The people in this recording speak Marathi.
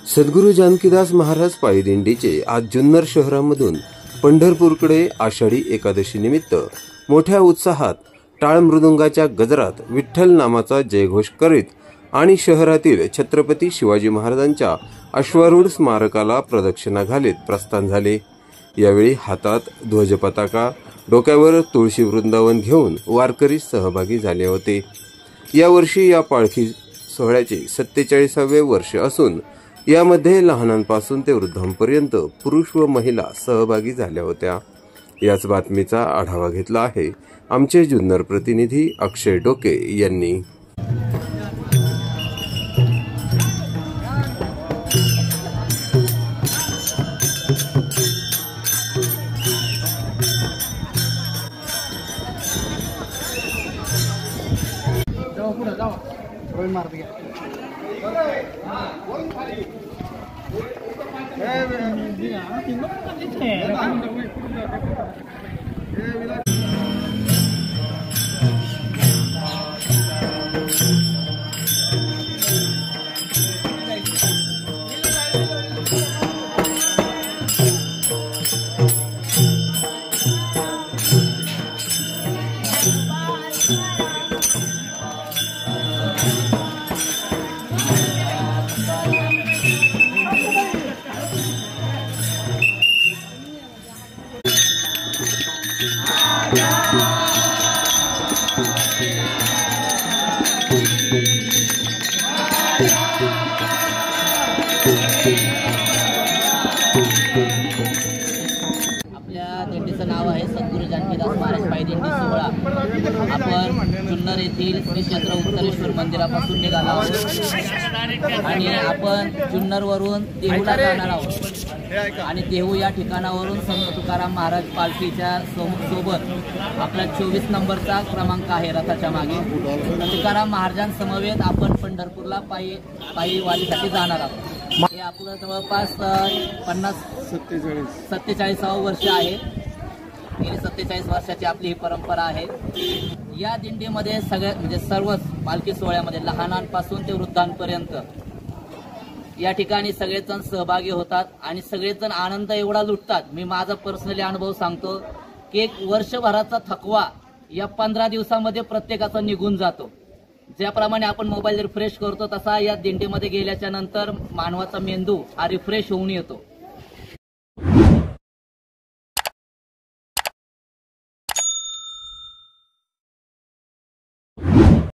सद्गुरू जानकीदास महाराज पायी दिंडीचे आज जुन्नर शहरामधून पंढरपूरकडे आषाढी एकादशी निमित्त मोठ्या उत्साहात टाळ मृदुंगाच्या गजरात विठ्ठल नामाचा जयघोष करीत आणि शहरातील छत्रपती शिवाजी महाराजांच्या अश्वारूढ स्मारकाला प्रदक्षिणा घालीत प्रस्थान झाले। यावेळी हातात ध्वजपताका, डोक्यावर तुळशी वृंदावन घेऊन वारकरी सहभागी झाले होते। यावर्षी या पालखी सोहळ्याचे 47वे वर्ष असून यामध्ये लहानांपासून ते वृद्धांपर्यंत पुरुष व महिला सहभागी झाल्या होत्या। याच बातमीचा आढावा घेतला आहे आमचे जुन्नर प्रतिनिधी अक्षय डोके यांनी। आपल्या दिंडीचं नाव आहे सद्गुरू जानकीदास महाराज पायी दिंडी सोहळा। आपण जुन्नर येथील श्री क्षेत्र उत्तरेश्वर मंदिरापासून निघालो आहोत आणि आपण जुन्नरवरून देहूला जाणार आहोत आणि देहू या ठिकाणावरून संत तुकाराम महाराज पालखीच्या सोबत आपला 24 नंबरचा क्रमांक आहे रथाच्या मागे। तुकाराम महाराजांसमवेत आपण पंढरपूरला पायी वारीसाठी जाणार आहोत। हे आपलं जवळपास 47 वर्ष आहे। गेली 47 वर्षाची आपली ही परंपरा आहे। या दिंडीमध्ये सर्वच पालखी सोहळ्यामध्ये लहानांपासून ते वृद्धांपर्यंत या ठिकाणी सगळेजण सहभागी होतात आणि सगळेजण आनंद एवढा लुटतात। मी माझा पर्सनली अनुभव सांगतो की एक वर्षभराचा थकवा या 15 दिवसामध्ये प्रत्येकाचा निघून जातो। ज्याप्रमाणे आपण मोबाईल रिफ्रेश करतो तसा या दिंडीमध्ये गेल्याच्या नंतर मानवाचा मेंदू हा रिफ्रेश होऊन येतो।